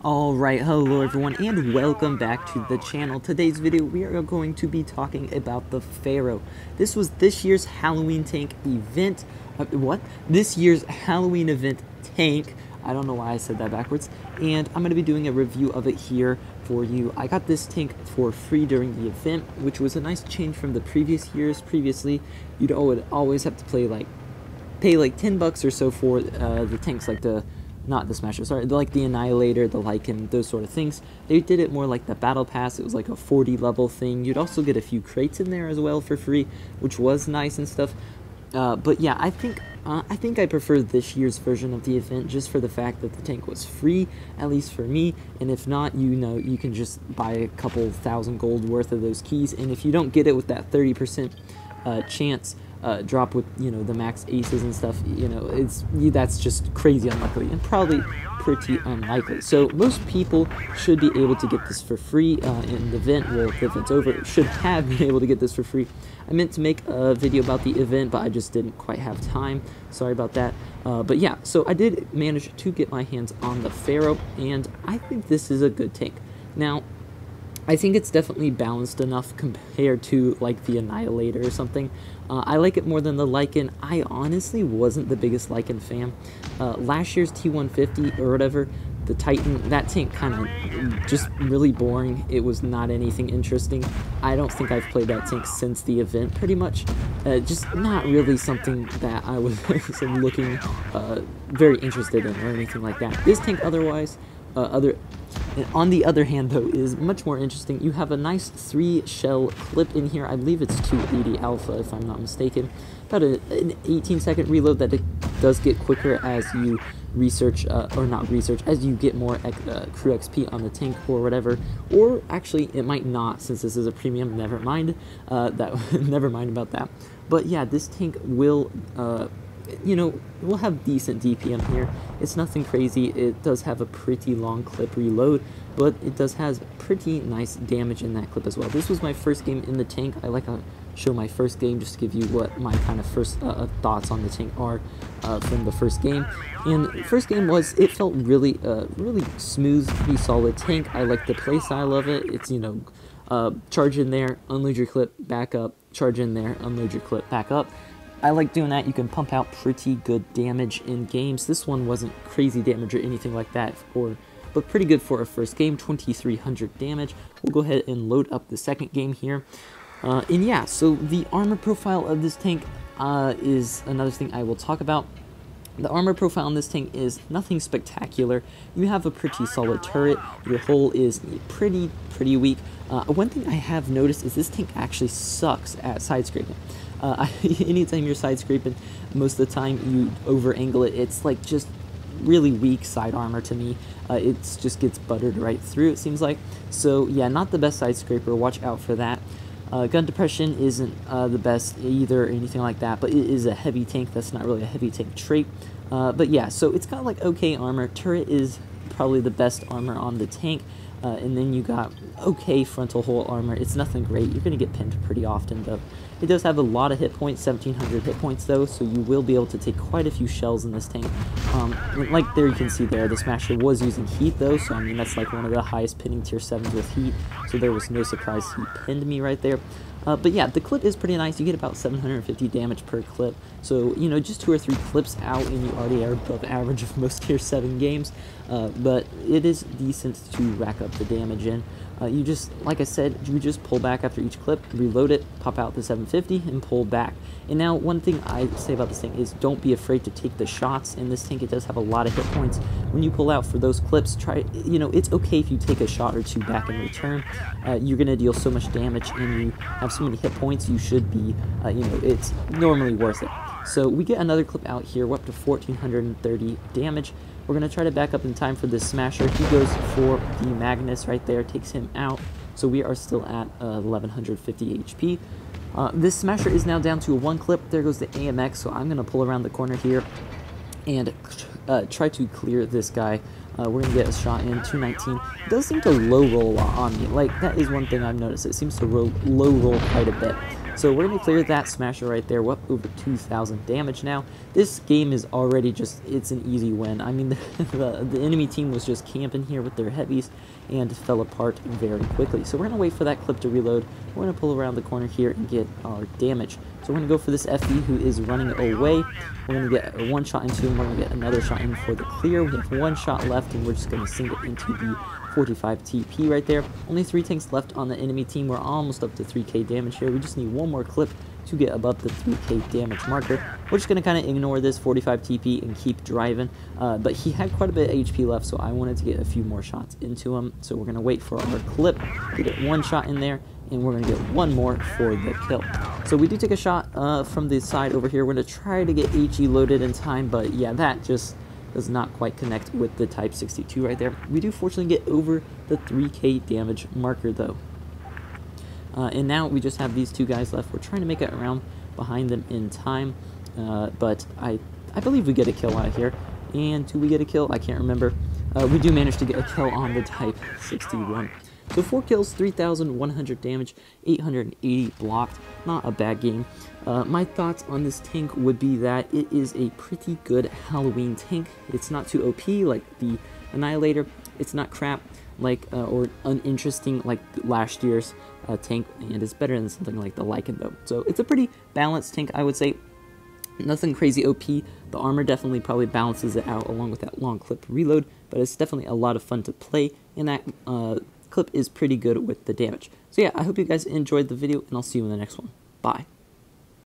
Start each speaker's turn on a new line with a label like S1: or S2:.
S1: Alright, hello everyone, and welcome back to the channel. Today's video, we are going to be talking about the Pharaoh. This was this year's Halloween tank event. This year's Halloween event tank. I don't know why I said that backwards. And I'm going to be doing a review of it here for you. I got this tank for free during the event, which was a nice change from the previous years. Previously, you'd always have to pay like 10 bucks or so for the tanks, like not the Smasher, sorry, like the Annihilator, the Lycan, those sort of things. They did it more like the Battle Pass. It was like a 40 level thing. You'd also get a few crates in there as well for free, which was nice and stuff. But yeah, I think I prefer this year's version of the event just for the fact that the tank was free, at least for me. And if not, you can just buy a couple thousand gold worth of those keys. And if you don't get it with that 30% chance drop with the max aces and stuff, that's just crazy unlikely and probably pretty unlikely. So most people should be able to get this for free in the event. Well, if the event's over, should have been able to get this for free. I meant to make a video about the event, but I just didn't quite have time. Sorry about that. But yeah, so I did manage to get my hands on the Pharaoh, and I think this is a good tank. Now, I think it's definitely balanced enough compared to like the Annihilator or something. I like it more than the Lycan. I honestly wasn't the biggest Lycan fan. Last year's T150 or whatever, the Titan, that tank kind of just really boring. It was not anything interesting. I don't think I've played that tank since the event, pretty much. Just not really something that I was looking very interested in or anything like that. This tank otherwise, on the other hand, though, is much more interesting. You have a nice 3-shell clip in here. I believe it's 280 alpha, if I'm not mistaken. About an 18-second reload that it does get quicker as you research, or not research, as you get more crew XP on the tank or whatever. Or actually, it might not, since this is a premium. Never mind. Never mind about that. But yeah, this tank will we'll have decent DPM here. It's nothing crazy. It does have a pretty long clip reload, but it does have pretty nice damage in that clip as well. This was my first game in the tank. I like to show my first game just to give you what my kind of first thoughts on the tank are from the first game. And first game it felt really smooth, pretty solid tank. I like the play style of it. It's charge in there, unload your clip, back up, charge in there, unload your clip, back up. I like doing that. You can pump out pretty good damage in games. This one wasn't crazy damage or anything like that, but pretty good for a first game, 2300 damage. We'll go ahead and load up the second game here. And yeah, so the armor profile of this tank is another thing I will talk about. The armor profile on this tank is nothing spectacular. You have a pretty solid turret. Your hull is pretty weak. One thing I have noticed is this tank actually sucks at side scraping. Anytime you're side scraping, most of the time you over angle it. It's like just really weak side armor to me. It just gets buttered right through, it seems like. So yeah, not the best side scraper. Watch out for that. Gun depression isn't the best either or anything like that, but it is a heavy tank. That's not really a heavy tank trait. But yeah, so it's got like okay armor. Turret is probably the best armor on the tank. And then you got okay frontal hull armor. It's nothing great. You're going to get pinned pretty often, though. It does have a lot of hit points, 1700 hit points, though, so you will be able to take quite a few shells in this tank. Like there you can see there, the Smasher was using heat, though, so I mean, that's like one of the highest pinning tier 7s with heat, so there was no surprise he pinned me right there. But yeah, the clip is pretty nice. You get about 750 damage per clip. So, just 2 or 3 clips out and you already are above average of most tier 7 games. But it is decent to rack up the damage in. You just, like I said, you just pull back after each clip, reload it, pop out the 750, and pull back. And now, one thing I say about this thing is don't be afraid to take the shots. In this tank, it does have a lot of hit points. When you pull out for those clips, it's okay if you take a shot or 2 back in return. You're going to deal so much damage, and you have so many hit points, you should be, it's normally worth it. So we get another clip out here. We're up to 1430 damage. We're going to try to back up in time for this Smasher. He goes for the Magnus right there, takes him out. So we are still at 1150 HP. This Smasher is now down to 1 clip. There goes the AMX, so I'm going to pull around the corner here and try to clear this guy. We're going to get a shot in, 219. It does seem to low roll a lot on me. Like, that is one thing I've noticed. It seems to low roll quite a bit. So we're going to clear that smasher right there. We're up over 2,000 damage now. This game is already just, it's an easy win. I mean, the enemy team was just camping here with their heavies and fell apart very quickly. So we're going to wait for that clip to reload. We're going to pull around the corner here and get our damage. So we're going to go for this FE who is running away. We're going to get a one shot into him. We're going to get another shot in for the clear. We have one shot left, and we're just going to sink it into the 45 TP right there. Only 3 tanks left on the enemy team. We're almost up to 3k damage here. We just need one more clip to get above the 3k damage marker. We're just going to kind of ignore this 45 TP and keep driving. But he had quite a bit of HP left, so I wanted to get a few more shots into him. So we're going to wait for our clip to get one shot in there, and we're going to get one more for the kill. So we do take a shot from the side over here. We're going to try to get HE loaded in time, but yeah, that just does not quite connect with the Type 62 right there. We do fortunately get over the 3k damage marker though. And now we just have these 2 guys left. We're trying to make it around behind them in time, but I believe we get a kill out of here. And do we get a kill? I can't remember. We do manage to get a kill on the Type 61. So 4 kills, 3,100 damage, 880 blocked. Not a bad game. My thoughts on this tank would be that it is a pretty good Halloween tank. It's not too OP like the Annihilator. It's not crap like or uninteresting like last year's tank, and it's better than something like the Lycan though. So it's a pretty balanced tank, I would say. Nothing crazy OP. The armor definitely probably balances it out along with that long clip reload, but it's definitely a lot of fun to play, and that clip is pretty good with the damage. So yeah, I hope you guys enjoyed the video, and I'll see you in the next one. Bye.